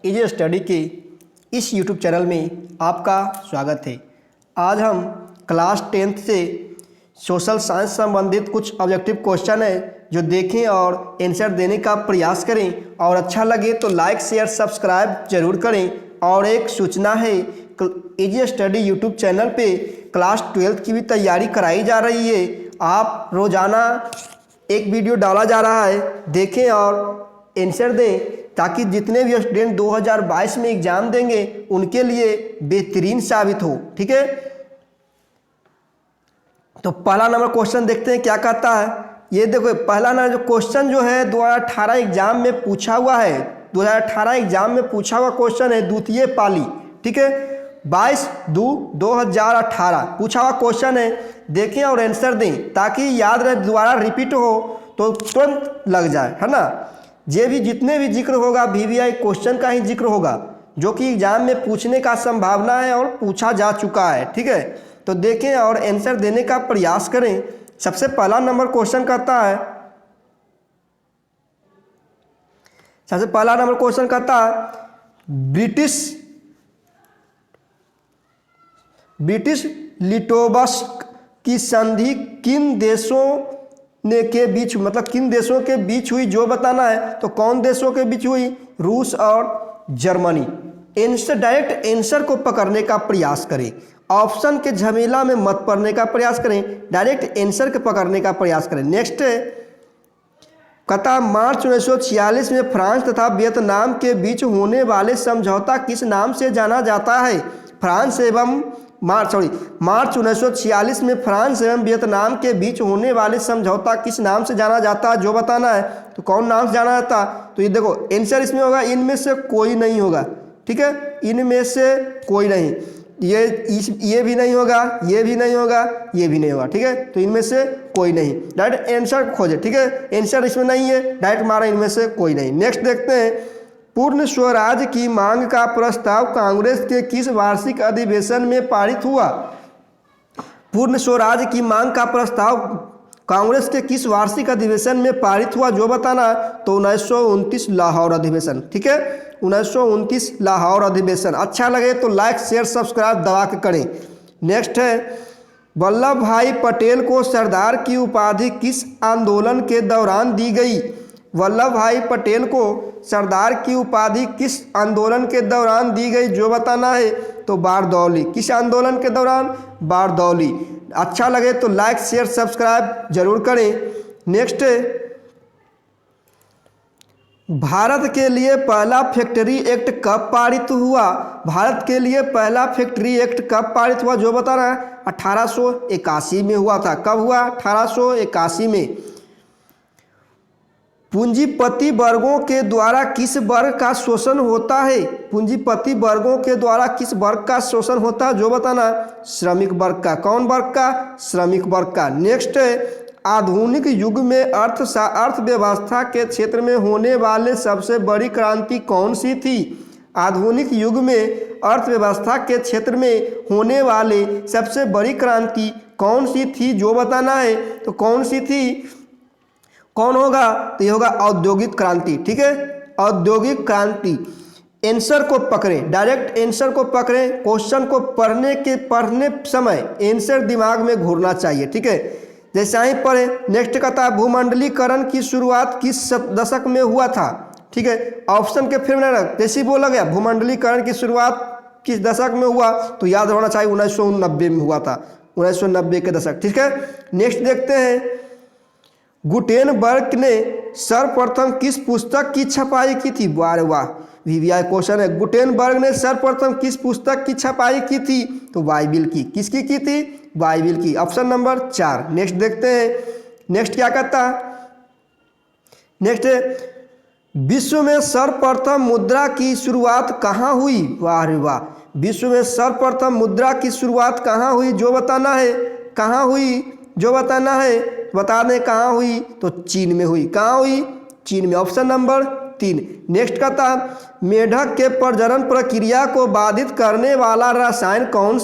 Easy study के इस YouTube channel में आपका स्वागत है। आज हम क्लास 10th से सोशल साइंस संबंधित कुछ ऑब्जेक्टिव क्वेश्चन है जो देखें और आंसर देने का प्रयास करें, और अच्छा लगे तो लाइक शेयर सब्सक्राइब जरूर करें। और एक सूचना है, इजी स्टडी यूट्यूब चैनल पे क्लास 12th की भी तैयारी कराई जा रही है। आप रोज़ाना एक वीडियो डाला जा रहा है, देखें और आंसर दें, ताकि जितने भी स्टूडेंट 2022 में एग्जाम देंगे उनके लिए बेहतरीन साबित हो। ठीक है, तो पहला नंबर क्वेश्चन देखते हैं क्या कहता है। ये देखो, पहला नंबर जो क्वेश्चन जो है 2018 एग्जाम में पूछा हुआ है, 2018 एग्जाम में पूछा हुआ क्वेश्चन है, द्वितीय पाली। ठीक है, 22/2/2018 पूछा हुआ क्वेश्चन है। देखें और आंसर दें ताकि याद रहे, दोबारा रिपीट हो तो तुरंत लग जाए, है ना। ये भी जितने भी जिक्र होगा VVI क्वेश्चन का ही जिक्र होगा जो कि एग्जाम में पूछने का संभावना है और पूछा जा चुका है। ठीक है, तो देखें और आंसर देने का प्रयास करें। सबसे पहला नंबर क्वेश्चन कहता है, सबसे पहला नंबर क्वेश्चन कहता है ब्रिटिश लिटोवस्क की संधि किन देशों ने के बीच, मतलब किन देशों के बीच हुई जो बताना है। तो कौन देशों के बीच हुई? रूस और जर्मनी। आंसर, डायरेक्ट आंसर को पकड़ने का प्रयास करें, ऑप्शन के झमेला में मत पड़ने का प्रयास करें, डायरेक्ट आंसर के पकड़ने का प्रयास करें। नेक्स्ट है, कहता मार्च 1946 में फ्रांस तथा वियतनाम के बीच होने वाले समझौता किस नाम से जाना जाता है? मार्च 1946 में फ्रांस एवं वियतनाम के बीच होने वाले समझौता किस नाम से जाना जाता है जो बताना है। तो कौन नाम से जाना जाता? तो ये देखो, आंसर इसमें होगा इनमें से कोई नहीं होगा। ठीक है, इनमें से कोई नहीं, ये भी नहीं होगा, ये भी नहीं होगा, ये भी नहीं होगा। ठीक है, तो इनमें से कोई नहीं, डायरेक्ट आंसर खोजे। ठीक है, आंसर इसमें नहीं है, डायरेक्ट मारा इनमें से कोई नहीं। नेक्स्ट देखते हैं, पूर्ण स्वराज की मांग का प्रस्ताव कांग्रेस के किस वार्षिक अधिवेशन में पारित हुआ? पूर्ण स्वराज की मांग का प्रस्ताव कांग्रेस के किस वार्षिक अधिवेशन में पारित हुआ जो बताना? तो 1929 लाहौर अधिवेशन। ठीक है, 1929 लाहौर अधिवेशन। अच्छा लगे तो लाइक शेयर सब्सक्राइब दबा के करें। नेक्स्ट है, वल्लभ भाई पटेल को सरदार की उपाधि किस आंदोलन के दौरान दी गई? वल्लभ भाई पटेल को सरदार की उपाधि किस आंदोलन के दौरान दी गई जो बताना है? तो बारदौली। किस आंदोलन के दौरान? बारदौली। अच्छा लगे तो लाइक शेयर सब्सक्राइब जरूर करें। नेक्स्ट है, भारत के लिए पहला फैक्ट्री एक्ट कब पारित हुआ? भारत के लिए पहला फैक्ट्री एक्ट कब पारित हुआ जो बताना है? 1881 में हुआ था। कब हुआ? 1881 में। पूंजीपति वर्गों के द्वारा किस वर्ग का शोषण होता है? पूंजीपति वर्गों के द्वारा किस वर्ग का शोषण होता है जो बताना? श्रमिक वर्ग का। कौन वर्ग का? श्रमिक वर्ग का। नेक्स्ट है, आधुनिक युग में अर्थव्यवस्था के क्षेत्र में होने वाले सबसे बड़ी क्रांति कौन सी थी? आधुनिक युग में अर्थव्यवस्था के क्षेत्र में होने वाले सबसे बड़ी क्रांति कौन सी थी जो बताना है? तो कौन सी थी? कौन होगा? तो ये होगा औद्योगिक क्रांति। ठीक है, औद्योगिक क्रांति। आंसर को पकड़ें, डायरेक्ट आंसर को पकड़ें। क्वेश्चन को पढ़ने समय आंसर दिमाग में घूरना चाहिए। ठीक है, जैसा ही पढ़े। नेक्स्ट कहता है, भूमंडलीकरण की शुरुआत किस दशक में हुआ था? ठीक है, ऑप्शन के फिर जैसे बोला गया भूमंडलीकरण की शुरुआत किस दशक में हुआ, तो याद होना चाहिए 1990 में हुआ था, 1990 के दशक। ठीक है, नेक्स्ट देखते हैं, गुटेनबर्ग ने सर्वप्रथम किस पुस्तक की छपाई की थी? वाह वाह, VVI क्वेश्चन है। गुटेनबर्ग ने सर्वप्रथम किस पुस्तक की छपाई की थी? तो बाइबिल की। किसकी की थी? बाइबिल की। Option number 4। नेक्स्ट देखते हैं, नेक्स्ट क्या कहता है? नेक्स्ट है, विश्व में सर्वप्रथम मुद्रा की शुरुआत कहाँ हुई? वाह रे वाह, विश्व में सर्वप्रथम मुद्रा की शुरुआत कहाँ हुई जो बताना है? कहाँ हुई जो बताना है? बता दें कहाँ हुई? तो चीन में हुई। कहाँ हुई? चीन में। Option number 3। नेक्स्ट कहता है, मेढक के प्रजनन प्रक्रिया को बाधित करने वाला रसायन कौन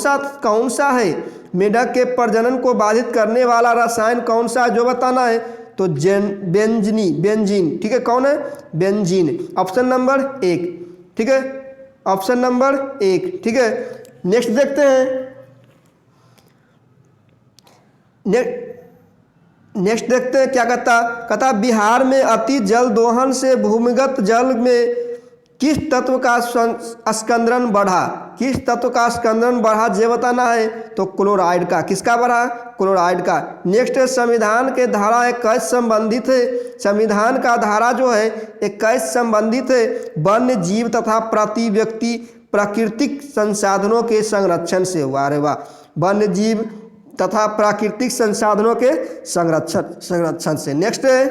सा है? मेढक के प्रजनन को बाधित करने वाला रसायन कौन सा जो बताना है? तो बेंजीन। ठीक है, कौन है? बेंजीन। Option number 1। ठीक है, ऑप्शन नंबर 1। ठीक है, नेक्स्ट देखते हैं। नेक्स्ट देखते हैं क्या कहता बिहार में अति जल दोहन से भूमिगत जल में किस तत्व का स्कंदन बढ़ा? किस तत्व का स्कंदन बढ़ा ये बताना है। तो क्लोराइड का। किसका बढ़ा? क्लोराइड का। नेक्स्ट है संविधान के धारा 21 संबंधित है। संविधान का धारा जो है 21 संबंधित है वन्य जीव तथा प्रति व्यक्ति प्राकृतिक संसाधनों के संरक्षण से। वाह रे वाह, वन्य जीव तथा प्राकृतिक संसाधनों के संरक्षण से। नेक्स्ट है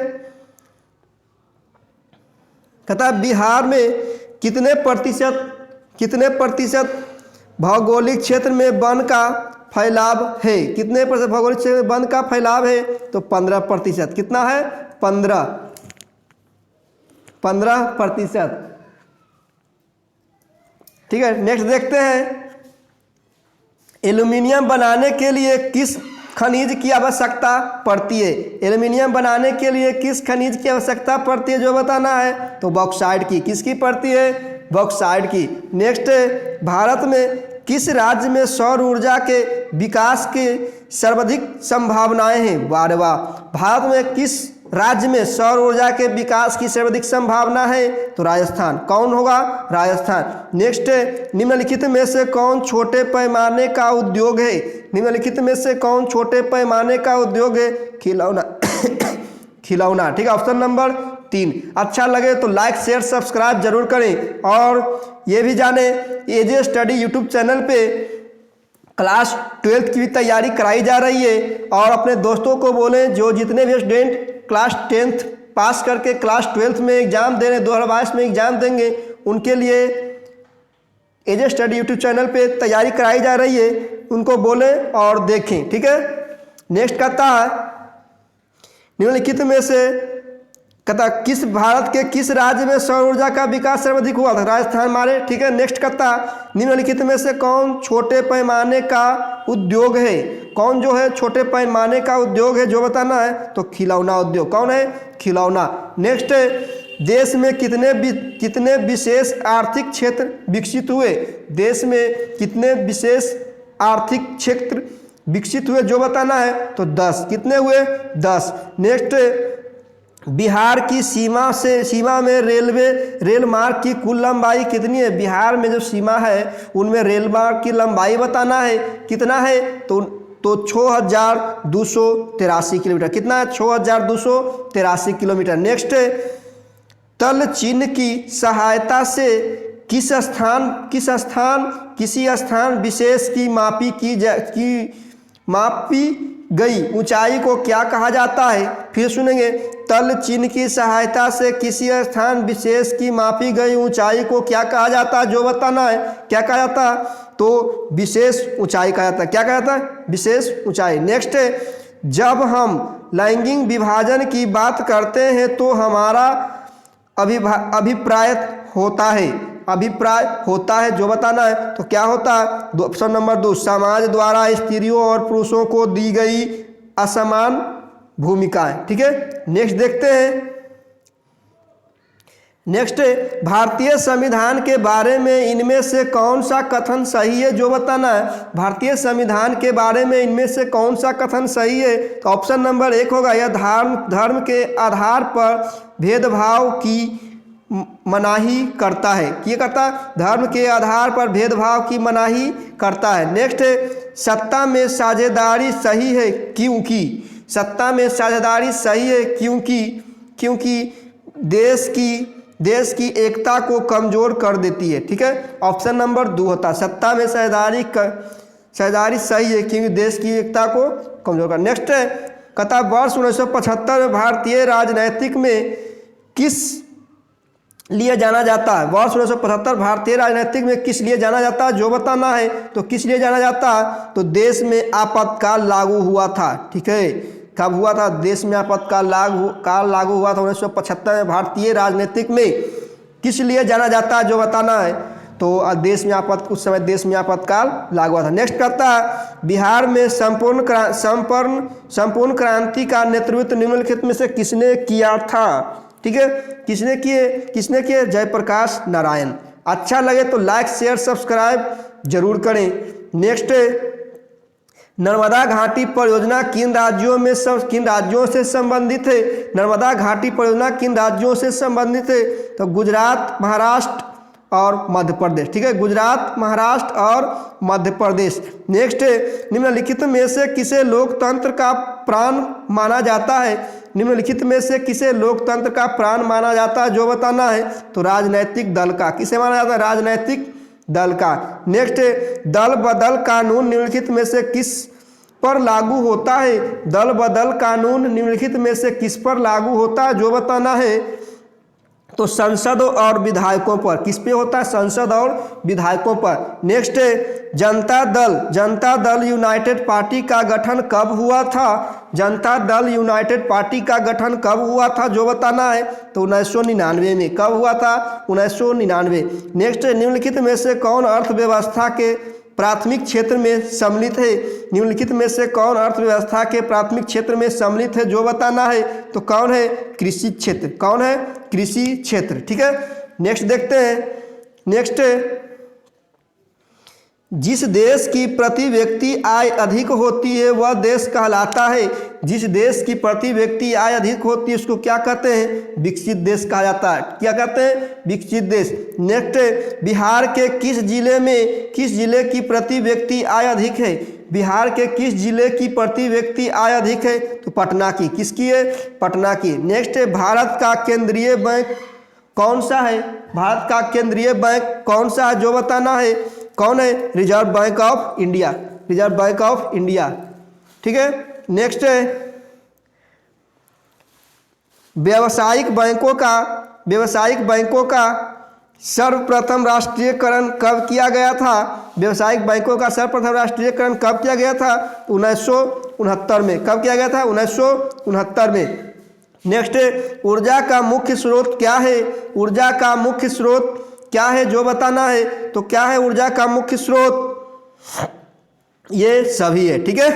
कहता बिहार में कितने प्रतिशत भौगोलिक क्षेत्र में वन का फैलाव है? कितने प्रतिशत भौगोलिक क्षेत्र में वन का फैलाव है? तो 15%। कितना है? 15%। ठीक है, नेक्स्ट देखते हैं। एल्यूमिनियम बनाने के लिए किस खनिज की आवश्यकता पड़ती है? एल्यूमिनियम बनाने के लिए किस खनिज की आवश्यकता पड़ती है जो बताना है। तो बॉक्साइट की। किसकी पड़ती है? बॉक्साइट की। नेक्स्ट, भारत में किस राज्य में सौर ऊर्जा के विकास की सर्वाधिक संभावनाएं हैं? वाह रे वाह, भारत में किस राज्य में सौर ऊर्जा के विकास की सर्वाधिक संभावना है? तो राजस्थान। कौन होगा? राजस्थान। नेक्स्ट, निम्नलिखित में से कौन छोटे पैमाने का उद्योग है? निम्नलिखित में से कौन छोटे पैमाने का उद्योग है? खिलौना। खिलौना। ठीक है, ऑप्शन नंबर 3। अच्छा लगे तो लाइक शेयर सब्सक्राइब जरूर करें और ये भी जाने एजे स्टडी यूट्यूब चैनल पे क्लास 12th की भी तैयारी कराई जा रही है और अपने दोस्तों को बोलें जो जितने भी स्टूडेंट क्लास 10th पास करके क्लास 12th में एग्जाम दे रहे 2022 में एग्जाम देंगे उनके लिए एजे स्टडी यूट्यूब चैनल पे तैयारी कराई जा रही है, उनको बोलें और देखें। ठीक है, नेक्स्ट कहता है निम्नलिखित में से कहता किस भारत के किस राज्य में सौर ऊर्जा का विकास सर्वाधिक हुआ था? राजस्थान मारे। ठीक है, नेक्स्ट कहता निम्नलिखित में से कौन छोटे पैमाने का उद्योग है? कौन जो है छोटे पैमाने का उद्योग है जो बताना है। तो खिलौना उद्योग। कौन है? खिलौना। नेक्स्ट, देश में कितने विशेष आर्थिक क्षेत्र विकसित हुए? देश में कितने विशेष आर्थिक क्षेत्र विकसित हुए जो बताना है। तो 10। कितने हुए? 10। नेक्स्ट, बिहार की सीमा में रेल मार्ग की कुल लंबाई कितनी है? बिहार में जो सीमा है उनमें रेल मार्ग की लंबाई बताना है। कितना है? तो 6283 किलोमीटर। कितना है? 6283 किलोमीटर। नेक्स्ट, तल चिन्ह की सहायता से किसी स्थान विशेष की मापी गई ऊंचाई को क्या कहा जाता है? फिर सुनेंगे, तल चिन्ह की सहायता से किसी स्थान विशेष की मापी गई ऊंचाई को क्या कहा जाता है जो बताना है। क्या कहा जाता है? तो विशेष ऊंचाई कहा जाता है। क्या कहा जाता है? विशेष ऊंचाई। नेक्स्ट, जब हम लैंगिक विभाजन की बात करते हैं तो हमारा अभिप्राय होता है जो बताना है। तो क्या होता है? ऑप्शन नंबर 2, समाज द्वारा स्त्रियों और पुरुषों को दी गई असमान भूमिकाएं। ठीक है, नेक्स्ट देखते हैं। नेक्स्ट, भारतीय संविधान के बारे में इनमें से कौन सा कथन सही है जो बताना है। भारतीय संविधान के बारे में इनमें से कौन सा कथन सही है। तो ऑप्शन नंबर 1 होगा, यह धर्म के आधार पर भेदभाव की मनाही करता है। ये करता धर्म के आधार पर भेदभाव की मनाही करता है। नेक्स्ट, सत्ता में साझेदारी सही है क्योंकि। सत्ता में साझेदारी सही है क्योंकि देश की एकता को कमजोर कर देती है। ठीक है, ऑप्शन नंबर 2 होता है, सत्ता में साझेदारी सही है क्योंकि देश की एकता को कमजोर कर। नेक्स्ट है कहता वर्ष 1975 में भारतीय राजनीतिक में किस लिए जाना जाता है। वर्ष 1975 भारतीय राजनीतिक में किस लिए जाना जाता है जो बताना है। तो किस लिए जाना जाता है? तो देश में आपातकाल लागू हुआ था। ठीक है, कब हुआ था? देश में आपातकाल लागू हुआ था 1975 में। भारतीय राजनीतिक में किस लिए जाना जाता है जो बताना है। तो उस समय देश में आपातकाल लागू हुआ था। नेक्स्ट करता है बिहार में संपूर्ण क्रांति का नेतृत्व निम्नलिखित में से किसने किया था। ठीक है, किसने किए? जयप्रकाश नारायण। अच्छा लगे तो लाइक शेयर सब्सक्राइब जरूर करें। नेक्स्ट, नर्मदा घाटी परियोजना किन राज्यों से संबंधित है? नर्मदा घाटी परियोजना किन राज्यों से संबंधित है? तो गुजरात, महाराष्ट्र और मध्य प्रदेश। ठीक है, गुजरात, महाराष्ट्र और मध्य प्रदेश। नेक्स्ट, निम्नलिखित में से किसे लोकतंत्र का प्राण माना जाता है? निम्नलिखित में से किसे लोकतंत्र का प्राण माना जाता है, जो बताना है। तो राजनैतिक दल का। किसे माना जाता है? राजनैतिक दल का। नेक्स्ट, दल बदल कानून निम्नलिखित में से किस पर लागू होता है? दल बदल कानून निम्नलिखित में से किस पर लागू होता है, जो बताना है। तो संसद और विधायकों पर। किस पे होता है? संसद और विधायकों पर। Next, Janata Dal United party का गठन कब हुआ था? जनता दल यूनाइटेड पार्टी का गठन कब हुआ था, जो बताना है। तो 1999 में। कब हुआ था? 1999। नेक्स्ट, निम्नलिखित में से कौन अर्थव्यवस्था के प्राथमिक क्षेत्र में सम्मिलित है? निम्नलिखित में से कौन अर्थव्यवस्था के प्राथमिक क्षेत्र में सम्मिलित है, जो बताना है। तो कौन है? कृषि क्षेत्र। कौन है? कृषि क्षेत्र। ठीक है, नेक्स्ट देखते हैं। नेक्स्ट, जिस देश की प्रति व्यक्ति आय अधिक होती है वह देश कहलाता है। जिस देश की प्रति व्यक्ति आय अधिक होती है उसको क्या कहते हैं? विकसित देश कहा जाता है। क्या कहते हैं? विकसित देश। नेक्स्ट, बिहार के किस जिले की प्रति व्यक्ति आय अधिक है? बिहार के किस जिले की प्रति व्यक्ति आय अधिक है? तो पटना की। किसकी है? पटना की। नेक्स्ट, भारत का केंद्रीय बैंक कौन सा है? भारत का केंद्रीय बैंक कौन सा है, जो बताना है। कौन है? Reserve bank of India. Reserve bank of India. ठीक है, नेक्स्ट है व्यावसायिक बैंकों का सर्वप्रथम राष्ट्रीयकरण कब किया गया था? व्यावसायिक बैंकों का सर्वप्रथम राष्ट्रीयकरण कब किया गया था? 1969 में। कब किया गया था? 1969 में। नेक्स्ट, ऊर्जा का मुख्य स्रोत क्या है? ऊर्जा का मुख्य स्रोत क्या है, जो बताना है। तो क्या है ऊर्जा का मुख्य स्रोत? ये सभी है। ठीक है,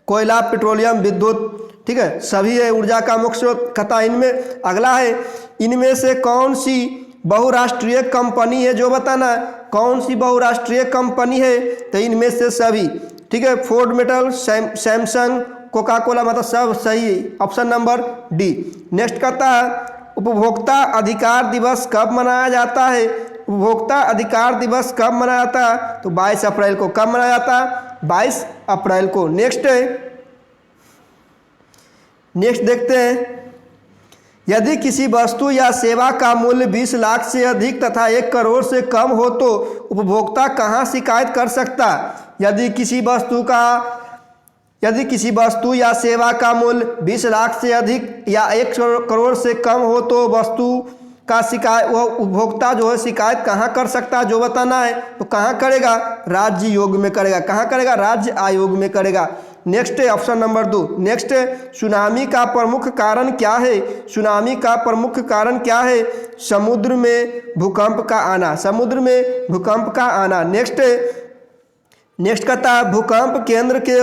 कोयला, पेट्रोलियम, विद्युत। ठीक है, सभी है ऊर्जा का मुख्य स्रोत। कथा इनमें अगला है, इनमें से कौन सी बहुराष्ट्रीय कंपनी है, जो बताना है। कौन सी बहुराष्ट्रीय कंपनी है? तो इनमें से सभी। ठीक है, Ford metal, Samsung, Coca Cola, मतलब सब सही है। Option number D. नेक्स्ट कहता है, उपभोक्ता अधिकार दिवस कब मनाया जाता है? उपभोक्ता अधिकार दिवस कब मनाया जाता है? तो 22 अप्रैल को। कब मनाया जाता है? 22 अप्रैल को। नेक्स्ट देखते हैं, यदि किसी वस्तु या सेवा का मूल्य 20 लाख से अधिक तथा 1 करोड़ से कम हो तो उपभोक्ता कहाँ शिकायत कर सकता? यदि किसी वस्तु या सेवा का मूल्य 20 लाख से अधिक या 1 करोड़ से कम हो तो वस्तु का वह उपभोक्ता जो है शिकायत कहाँ कर सकता है, जो बताना है। तो कहाँ करेगा? राज्य आयोग में करेगा। कहाँ करेगा? राज्य आयोग में करेगा। Next option number 2। Next, tsunami का प्रमुख कारण क्या है? सुनामी का प्रमुख कारण क्या है? समुद्र में भूकंप का आना। समुद्र में भूकंप का आना। नेक्स्ट कहता है, भूकंप केंद्र के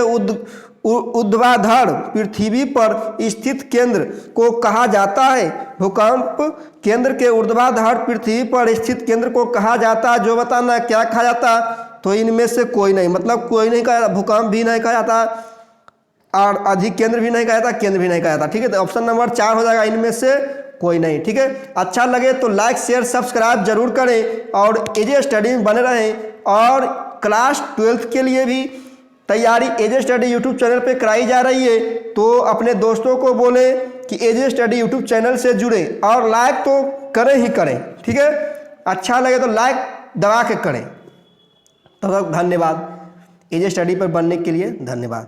ऊर्ध्वाधर पृथ्वी पर स्थित केंद्र को कहा जाता है। भूकंप केंद्र के ऊर्ध्वाधर पृथ्वी पर स्थित केंद्र को कहा जाता है, जो बताना है। क्या कहा जाता है? तो इनमें से कोई नहीं, मतलब कोई नहीं कहा जाता। भूकंप भी नहीं कहा जाता और अधिक केंद्र भी नहीं कहा जाता, केंद्र भी नहीं कहा जाता। ठीक है, तो ऑप्शन नंबर 4 हो जाएगा, इनमें से कोई नहीं। ठीक है, अच्छा लगे तो लाइक शेयर सब्सक्राइब जरूर करें और एजे स्टडी में बने रहें। और क्लास 12th के लिए भी तैयारी एजे स्टडी यूट्यूब चैनल पे कराई जा रही है, तो अपने दोस्तों को बोले कि एजे स्टडी यूट्यूब चैनल से जुड़े और लाइक तो करें ही करें। ठीक है, अच्छा लगे तो लाइक दबा के करें। तब तक धन्यवाद। एजे स्टडी पर बनने के लिए धन्यवाद।